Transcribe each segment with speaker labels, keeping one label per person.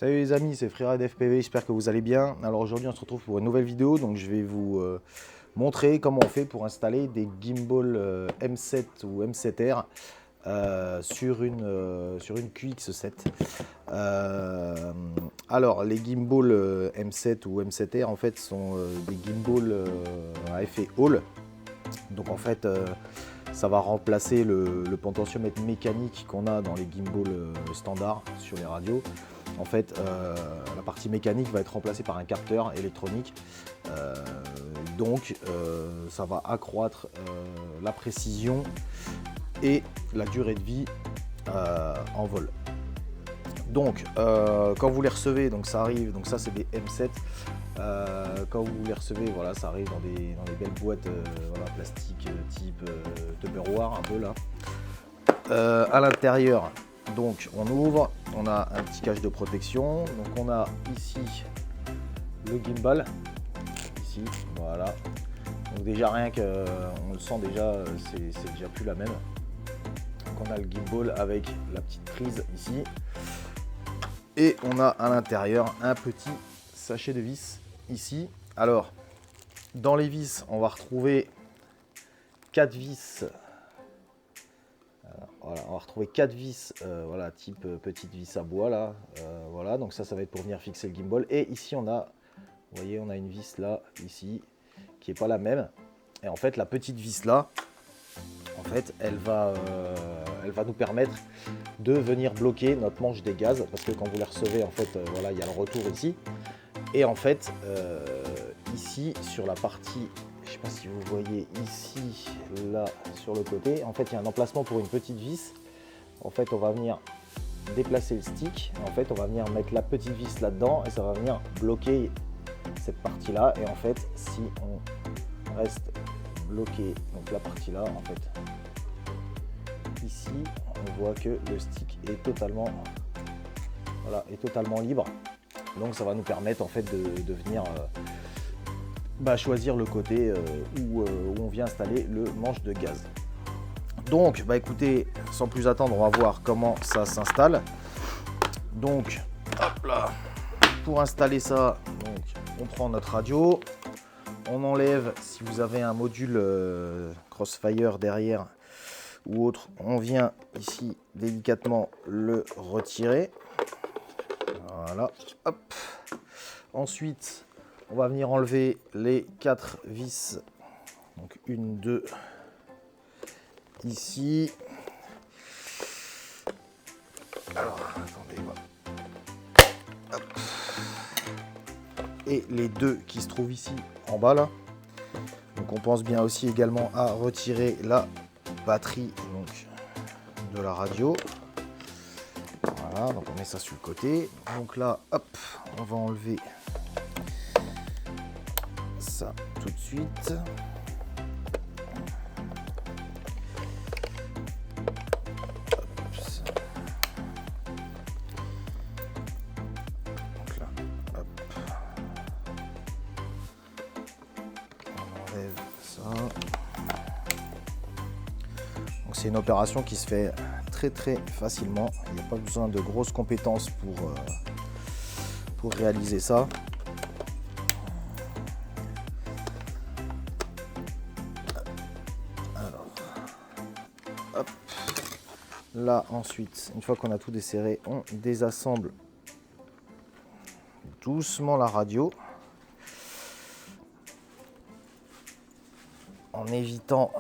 Speaker 1: Salut les amis, c'est Freeride FPV, j'espère que vous allez bien. Alors aujourd'hui on se retrouve pour une nouvelle vidéo, donc je vais vous montrer comment on fait pour installer des gimbals M7 ou M7R sur une QX7. Alors les gimbals M7 ou M7R en fait sont des gimbals à effet Hall. Donc en fait ça va remplacer le potentiomètre mécanique qu'on a dans les gimbals standards sur les radios. En fait, la partie mécanique va être remplacée par un capteur électronique. Donc, ça va accroître la précision et la durée de vie en vol. Donc, quand vous les recevez, donc ça arrive, donc ça c'est des M7. Quand vous les recevez, voilà, ça arrive dans des belles boîtes voilà, plastique type Tupperware un peu là. À l'intérieur, donc on ouvre, on a un petit cache de protection. Donc on a ici le gimbal, ici, voilà. Donc déjà rien que, on le sent déjà, c'est déjà plus la même. Donc on a le gimbal avec la petite prise ici. Et on a à l'intérieur un petit sachet de vis ici. Alors, dans les vis, on va retrouver 4 vis. Voilà, on va retrouver 4 vis, voilà, type petite vis à bois là. Voilà, donc ça va être pour venir fixer le gimbal. Et ici, on a, vous voyez, on a une vis là, ici, qui n'est pas la même. Et en fait, la petite vis là, en fait, elle va nous permettre de venir bloquer notre manche des gaz, parce que quand vous les recevez, en fait, voilà, il y a le retour ici. Et en fait, ici, sur la partie, je ne sais pas si vous voyez ici, là, sur le côté, en fait, il y a un emplacement pour une petite vis. En fait, on va venir déplacer le stick. En fait, on va venir mettre la petite vis là-dedans et ça va venir bloquer cette partie-là. Et en fait, si on reste bloqué, donc la partie-là, en fait, ici, on voit que le stick est totalement, voilà, est totalement libre. Donc ça va nous permettre en fait de venir choisir le côté où on vient installer le manche de gaz. Donc bah écoutez, sans plus attendre, on va voir comment ça s'installe. Donc hop là, pour installer ça, donc, on prend notre radio, on enlève, si vous avez un module Crossfire derrière ou autre, on vient ici délicatement le retirer. Voilà, hop. Ensuite, on va venir enlever les 4 vis. Donc, 1, 2, ici. Alors, attendez, voilà. Hop. Et les 2 qui se trouvent ici en bas là. Donc, on pense bien aussi également à retirer la batterie donc, de la radio. Voilà, donc on met ça sur le côté. Donc là, hop, on va enlever ça tout de suite. Hop, ça. Donc là, hop. On enlève ça. Donc c'est une opération qui se fait très facilement. Il n'y a pas besoin de grosses compétences pour réaliser ça. Alors, hop. Là ensuite, une fois qu'on a tout desserré, on désassemble doucement la radio en évitant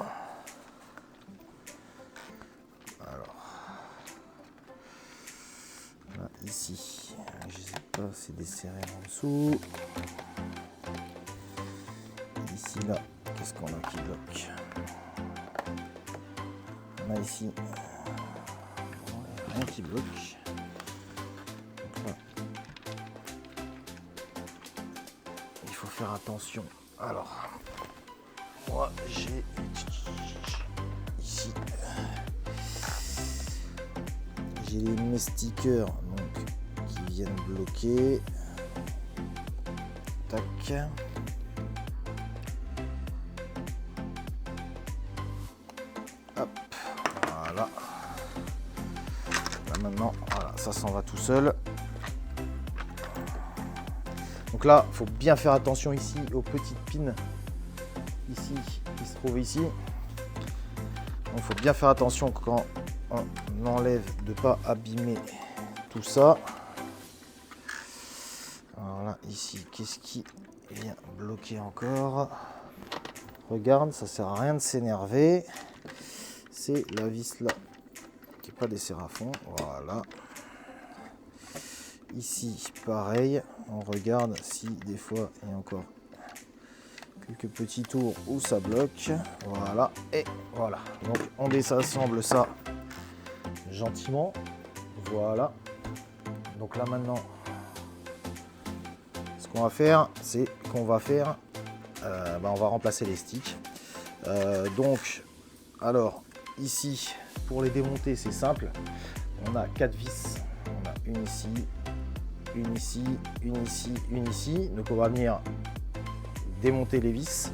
Speaker 1: ici, je sais pas, c'est desserré en dessous. Ici, là, qu'est-ce qu'on a qui bloque? On a ici rien qui bloque. Donc là, il faut faire attention. Alors, moi, j'ai ici, j'ai mes stickers donc, qui viennent bloquer. Tac. Hop, voilà. Là maintenant, voilà, ça s'en va tout seul. Donc là, il faut bien faire attention ici aux petites pins ici qui se trouvent ici. Il faut bien faire attention quand on enlève de ne pas abîmer tout ça. Alors là, ici, qu'est-ce qui vient bloquer encore? Regarde, ça sert à rien de s'énerver. C'est la vis là qui n'est pas desserrée à fond. Voilà. Ici, pareil. On regarde si des fois il y a encore quelques petits tours où ça bloque. Voilà. Et voilà. Donc on désassemble ça gentiment. Voilà. Donc là maintenant, ce qu'on va faire, c'est qu'on va faire, on va remplacer les sticks. Donc, alors ici, pour les démonter, c'est simple. On a 4 vis. On a une ici, une ici, une ici, une ici. Donc on va venir démonter les vis.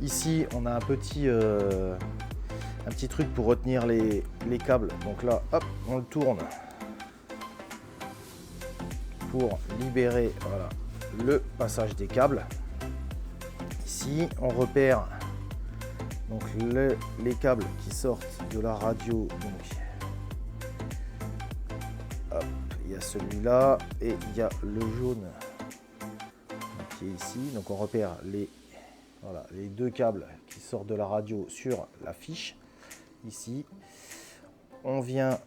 Speaker 1: Ici, on a un petit truc pour retenir les câbles. Donc là, hop, on le tourne pour libérer, voilà, le passage des câbles. Ici, on repère donc les câbles qui sortent de la radio. Donc, hop, il y a celui-là et il y a le jaune qui est ici. Donc, on repère les deux câbles qui sortent de la radio sur la fiche. Ici, on vient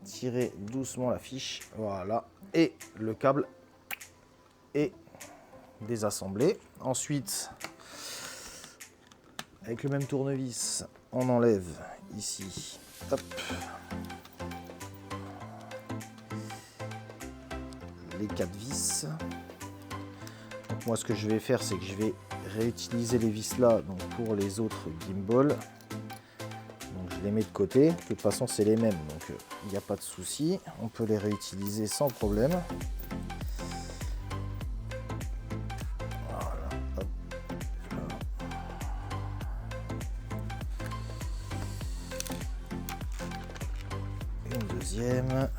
Speaker 1: tirer doucement la fiche, voilà, et le câble est désassemblé. Ensuite, avec le même tournevis, on enlève ici, hop, les 4 vis. Donc moi, ce que je vais faire, c'est que je vais réutiliser les vis là, donc pour les autres gimbals. Donc je les mets de côté. De toute façon, c'est les mêmes, donc il n'y a pas de souci. On peut les réutiliser sans problème. Voilà, hop, là. Une deuxième.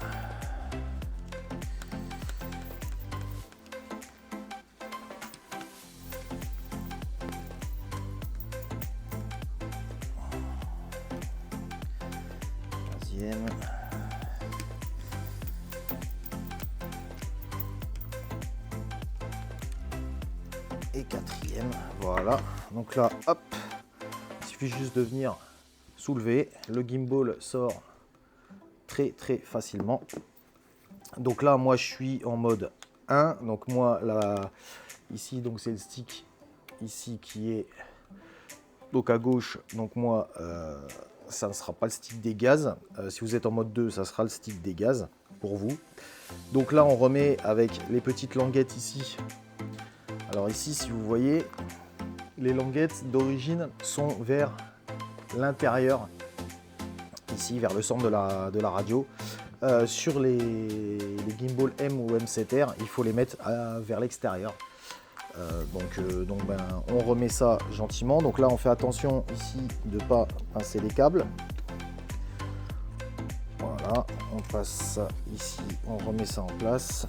Speaker 1: Et quatrième, voilà. Donc là, hop, il suffit juste de venir soulever. Le gimbal sort très facilement. Donc là, moi, je suis en mode 1. Donc moi, là, ici, donc c'est le stick ici qui est donc à gauche. Donc moi, ça ne sera pas le stick des gaz. Si vous êtes en mode 2, ça sera le stick des gaz pour vous. Donc là, on remet avec les petites languettes ici. Alors ici, si vous voyez, les languettes d'origine sont vers l'intérieur, ici vers le centre de la radio. Sur les gimbal M ou M7R, il faut les mettre vers l'extérieur. Donc on remet ça gentiment. Donc là, on fait attention ici de ne pas pincer les câbles. Voilà, on passe ça ici, on remet ça en place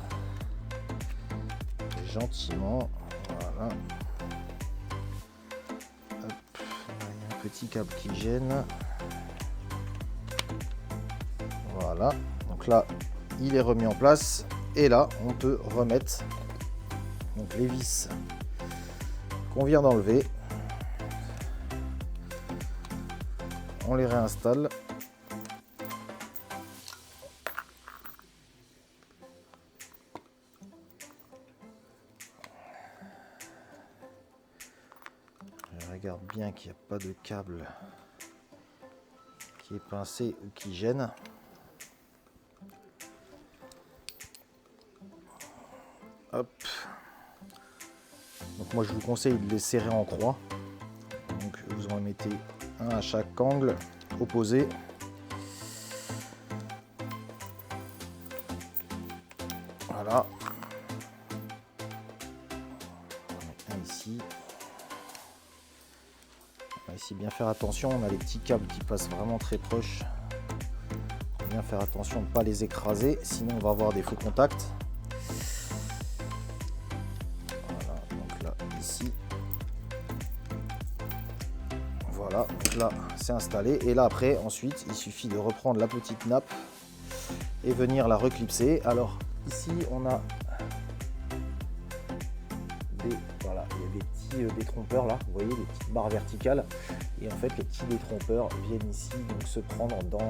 Speaker 1: gentiment. Voilà. Hop, il y a un petit câble qui gêne. Voilà. Donc là, il est remis en place. Et là, on peut remettre donc les vis qu'on vient d'enlever. On les réinstalle. Je regarde bien qu'il n'y a pas de câble qui est pincé ou qui gêne. Hop. Donc moi je vous conseille de les serrer en croix. Donc vous en mettez un à chaque angle opposé. Voilà. On met un ici. On va ici bien faire attention, on a les petits câbles qui passent vraiment très proches. On va bien faire attention de ne pas les écraser, sinon on va avoir des faux contacts. Voilà, donc là c'est installé. Et là après, ensuite, il suffit de reprendre la petite nappe et venir la reclipser. Alors ici, on a voilà, il y a des petits détrompeurs là, vous voyez, des petites barres verticales. Et en fait, les petits détrompeurs viennent ici donc se prendre dans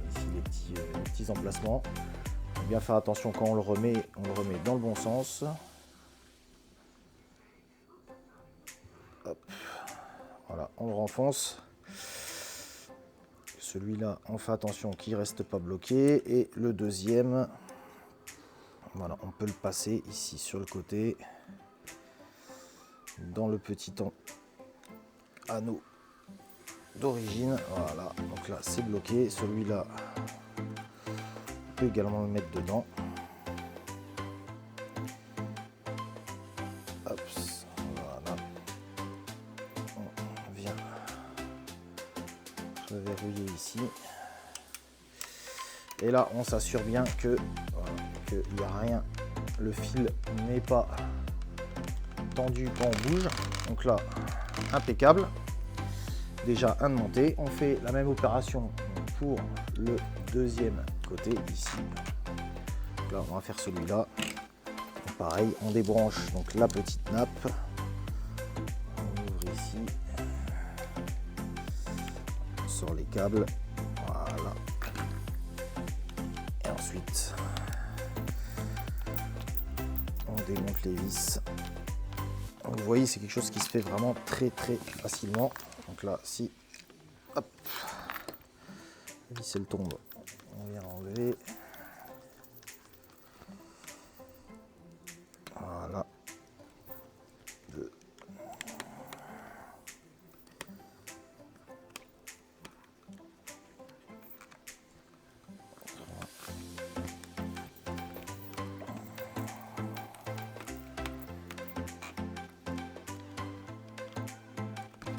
Speaker 1: ici les petits emplacements. Il faut bien faire attention quand on le remet dans le bon sens. Hop. Voilà, on le renfonce. Celui-là, on fait attention qu'il ne reste pas bloqué. Et le deuxième, voilà, on peut le passer ici sur le côté, dans le petit anneau d'origine. Voilà, donc là c'est bloqué. Celui-là, on peut également le mettre dedans. Hop, voilà. On vient reverrouiller ici. Et là, on s'assure bien que qu'il n'y a rien. Le fil n'est pas tendu quand on bouge. Donc là, impeccable. Déjà un de monté. On fait la même opération pour le deuxième côté ici. Donc là, on va faire celui-là. Pareil, on débranche donc la petite nappe. On ouvre ici. On sort les câbles. Voilà. Et ensuite, on démonte les vis. Donc vous voyez, c'est quelque chose qui se fait vraiment très facilement. Donc là, si hop, la vis elle tombe, on vient enlever. Voilà.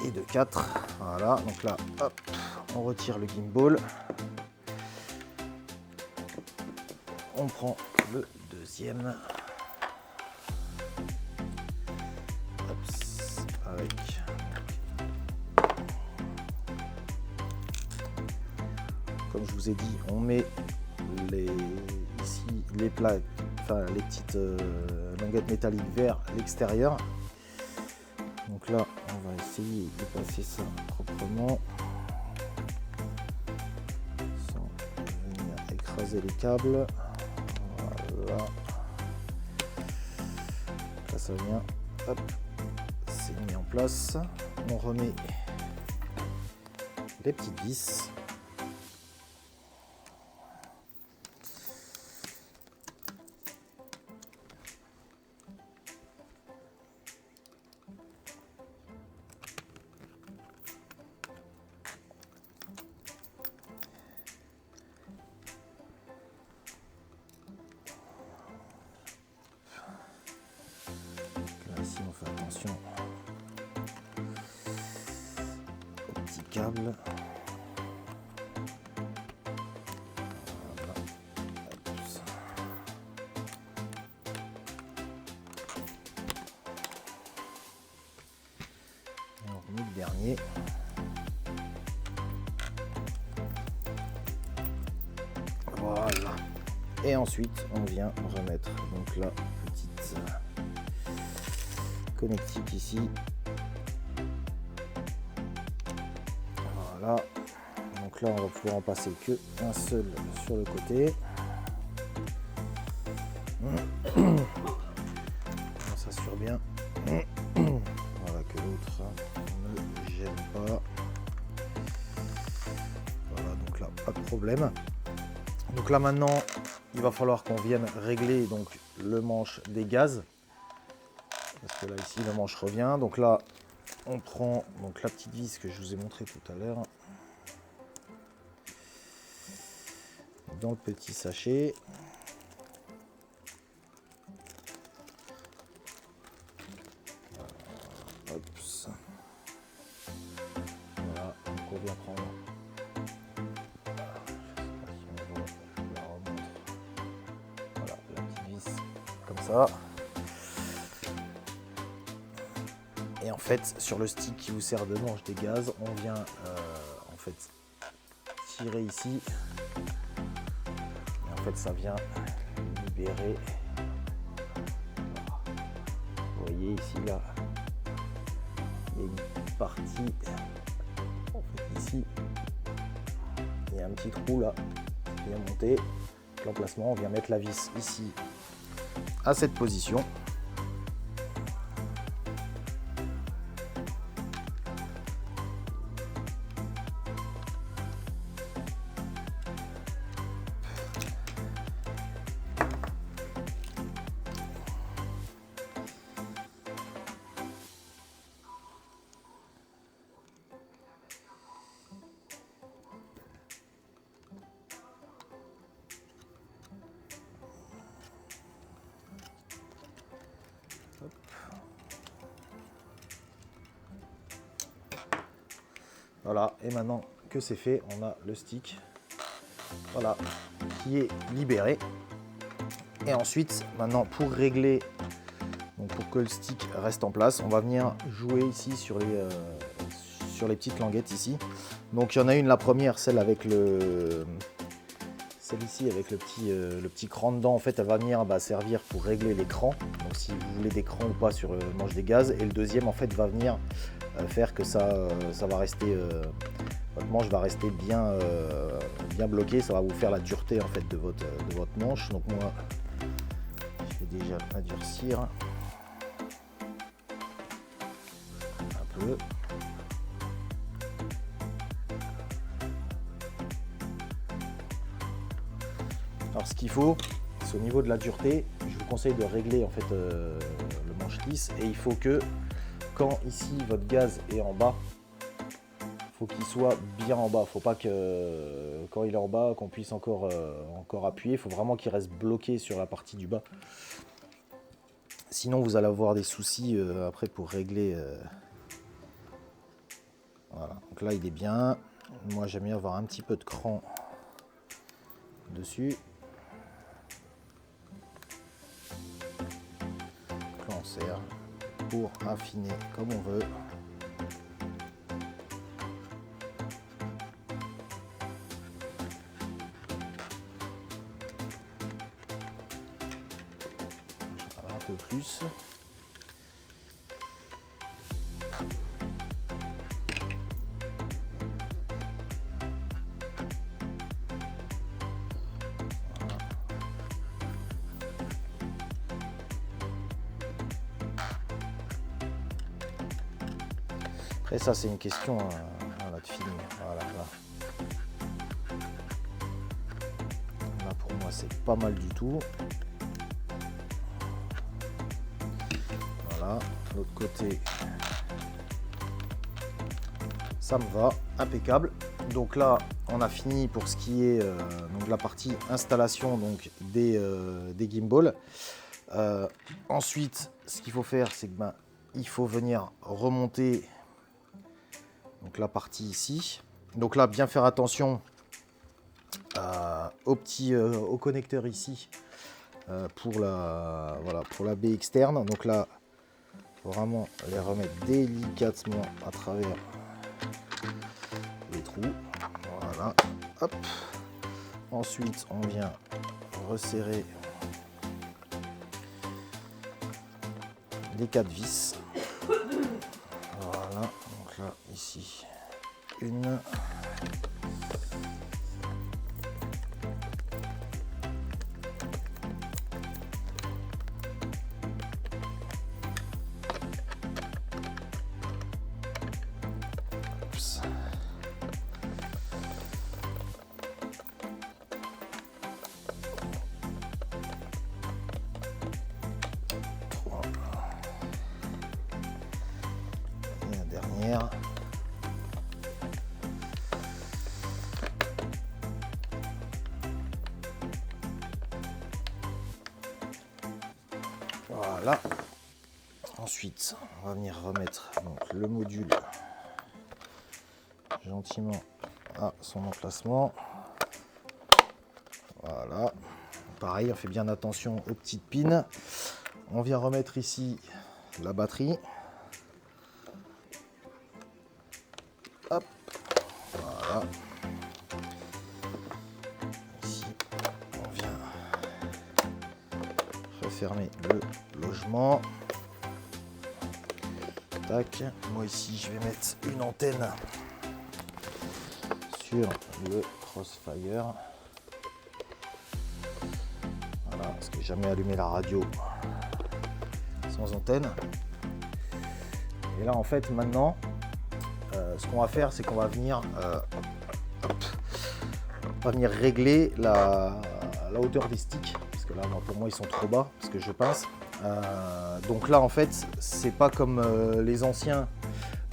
Speaker 1: Et de 4. Voilà, donc là, hop, on retire le gimbal. On prend le deuxième. Hop, avec. Comme je vous ai dit, on met ici les plaques, enfin les petites languettes métalliques vers l'extérieur. Donc là, on va essayer de passer ça proprement sans venir écraser les câbles. Voilà. Là, ça vient. Hop, c'est mis en place. On remet les petites vis. Ici, on fait attention aux petits câbles. Voilà. Et on remet le dernier. Voilà. Et ensuite, on vient remettre donc la petite connectique ici. Voilà. Donc là, on va pouvoir en passer que un seul sur le côté. On s'assure bien. Voilà, que l'autre ne gêne pas. Voilà, donc là, pas de problème. Donc là maintenant, il va falloir qu'on vienne régler donc le manche des gaz. Parce que là ici le manche revient. Donc là on prend donc la petite vis que je vous ai montré tout à l'heure dans le petit sachet. Hop. Voilà, donc on vient prendre. Voilà, la petite vis comme ça. Et en fait, sur le stick qui vous sert de manche des gaz, on vient en fait tirer ici. Et en fait, ça vient libérer. Vous voyez ici, là, il y a une partie. En fait, ici, il y a un petit trou là qui vient monter. L'emplacement, on vient mettre la vis ici à cette position. Voilà, et maintenant que c'est fait, on a le stick, voilà, qui est libéré. Et ensuite, maintenant pour régler, donc pour que le stick reste en place, on va venir jouer ici sur les petites languettes ici. Donc il y en a une, la première, celle avec celle-ci avec le petit cran dedans. En fait, elle va venir servir pour régler l'écran. Donc si vous voulez des crans ou pas sur le manche des gaz. Et le deuxième, en fait, va venir faire que ça va rester, votre manche va rester bien bloqué. Ça va vous faire la dureté en fait de votre manche. Donc moi, je vais déjà adoucir un peu. Alors ce qu'il faut, c'est au niveau de la dureté, je vous conseille de régler en fait le manche lisse, et il faut que quand ici votre gaz est en bas, il faut qu'il soit bien en bas. Il ne faut pas que quand il est en bas, qu'on puisse encore appuyer. Il faut vraiment qu'il reste bloqué sur la partie du bas. Sinon vous allez avoir des soucis après pour régler. Voilà, donc là il est bien. Moi j'aime bien avoir un petit peu de cran dessus. Donc là on serre pour affiner comme on veut. Un peu plus. Après ça c'est une question voilà, de feeling. Voilà, là pour moi c'est pas mal du tout. Voilà, l'autre côté ça me va, impeccable. Donc là on a fini pour ce qui est donc la partie installation donc des gimbals. Ensuite ce qu'il faut faire c'est que il faut venir remonter donc la partie ici. Donc là bien faire attention au connecteur ici pour la baie externe. Donc là faut vraiment les remettre délicatement à travers les trous. Voilà, hop. Ensuite on vient resserrer les 4 vis. Voilà, donc là ici une. Et la dernière. Voilà. Ensuite, on va venir remettre donc, le module gentiment à son emplacement. Voilà. Pareil, on fait bien attention aux petites pins. On vient remettre ici la batterie. Voilà. Ici, on vient refermer le logement. Tac. Moi ici, je vais mettre une antenne sur le Crossfire. Voilà, parce que j'ai jamais allumé la radio sans antenne. Et là, en fait, maintenant, ce qu'on va faire, c'est qu'on va venir, régler la hauteur des sticks. Parce que là, pour moi, ils sont trop bas, parce que je pince. Donc là, en fait, c'est pas comme les anciens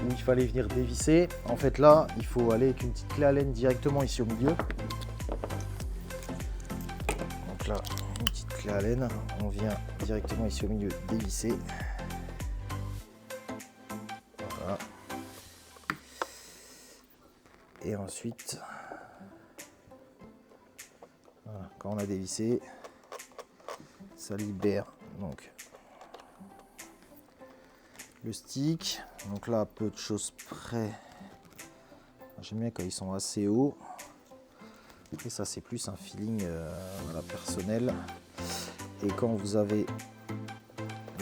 Speaker 1: où il fallait venir dévisser. En fait, là, il faut aller avec une petite clé Allen directement ici au milieu. Donc là, une petite clé Allen, on vient directement ici au milieu dévisser. Voilà. Et ensuite, voilà, quand on a dévissé, ça libère donc le stick. Donc là, peu de choses près. J'aime bien quand ils sont assez hauts. Et ça, c'est plus un feeling voilà, personnel. Et quand vous avez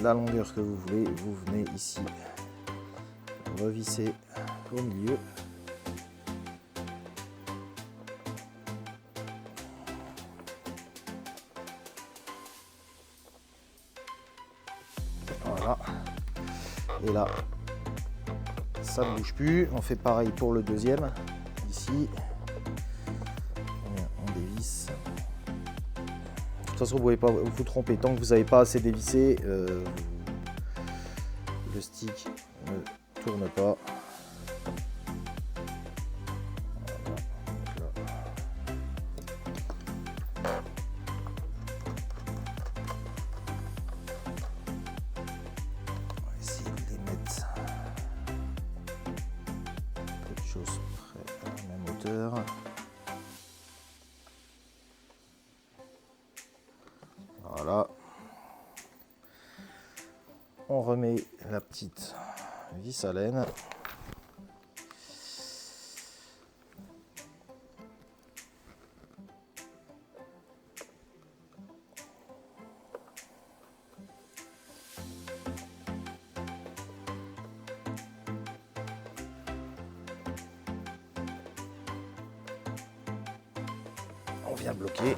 Speaker 1: la longueur que vous voulez, vous venez ici revisser au milieu. Voilà. Et là, ça ne bouge plus. On fait pareil pour le deuxième. Ici, on dévisse. De toute façon, vous ne pouvez pas vous tromper. Tant que vous n'avez pas assez dévissé, le stick ne tourne pas. Voilà. On remet la petite vis à laine. On vient bloquer.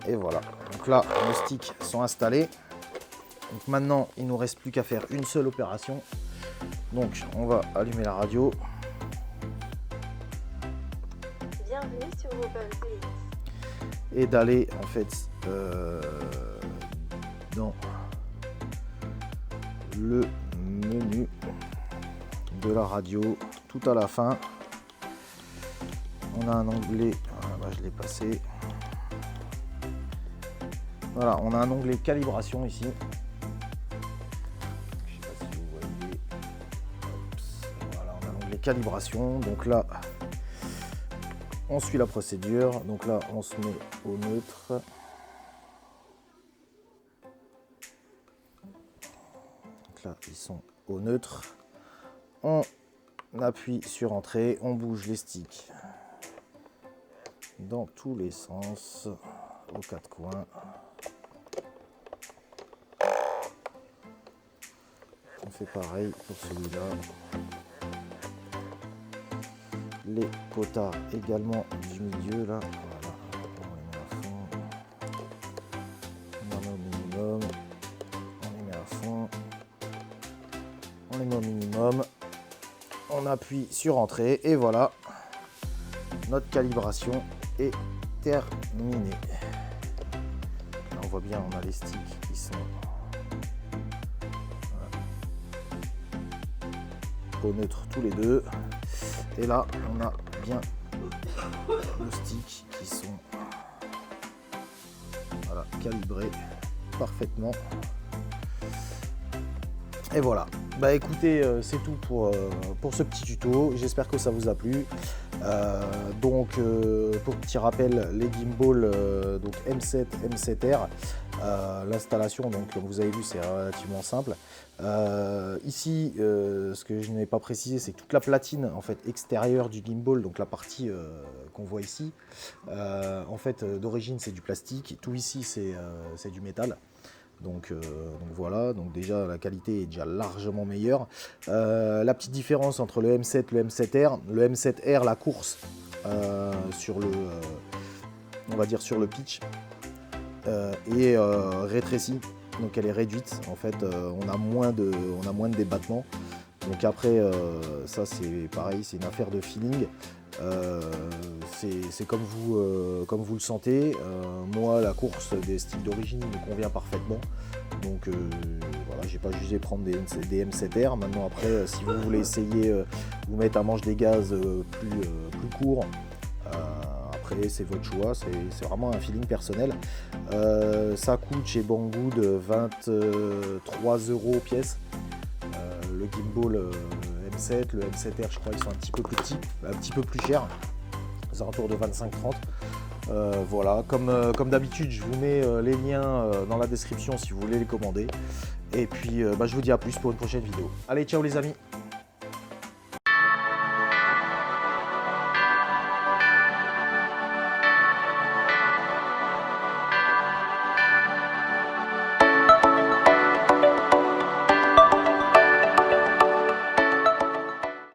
Speaker 1: Et voilà. Donc là, nos sticks sont installés. Donc maintenant, il ne nous reste plus qu'à faire une seule opération. Donc on va allumer la radio.
Speaker 2: Bienvenue sur Mobile Télé.
Speaker 1: Et d'aller en fait dans le menu de la radio tout à la fin. On a un onglet, je l'ai passé. Voilà, on a un onglet calibration ici. Je sais pas si vous voyez. Voilà, on a l'onglet calibration. Donc là, on suit la procédure. Donc là, on se met au neutre. Donc là, ils sont au neutre. On appuie sur entrée, on bouge les sticks dans tous les sens, aux quatre coins. On fait pareil pour celui-là. Les potards également du milieu là. Voilà. On les met à fond. On en met au minimum. On les met à fond. On les met au minimum. On appuie sur entrée et voilà. Notre calibration est terminée. Là, on voit bien, on a les sticks qui sont au neutre tous les deux. Et là, on a bien nos sticks qui sont voilà, calibrés parfaitement. Et voilà, bah écoutez, c'est tout pour ce petit tuto, j'espère que ça vous a plu. Pour petit rappel, les gimbals donc M7, M7R, l'installation, donc comme vous avez vu, c'est relativement simple. Ici, ce que je n'ai pas précisé, c'est que toute la platine en fait extérieure du gimbal, donc la partie qu'on voit ici, en fait d'origine c'est du plastique, tout ici c'est du métal. Donc voilà, donc déjà la qualité est déjà largement meilleure. La petite différence entre le M7 et le M7R, le M7R, la course sur le, on va dire sur le pitch est rétrécie, donc elle est réduite. En fait, on a moins de débattement. Donc après, ça c'est pareil, c'est une affaire de feeling. C'est comme vous le sentez. Moi, la course des sticks d'origine me convient parfaitement. Donc voilà, j'ai pas jugé prendre des M7R. Maintenant après, si vous voulez essayer vous mettre un manche des gaz plus court, après c'est votre choix, c'est vraiment un feeling personnel. Ça coûte chez Banggood 23 € pièce. Le gimbal M7, le M7R, je crois ils sont un petit peu plus petits, un petit peu plus chers, aux alentours de 25-30. Voilà, comme d'habitude, je vous mets les liens dans la description si vous voulez les commander. Et puis je vous dis à plus pour une prochaine vidéo. Allez, ciao les amis!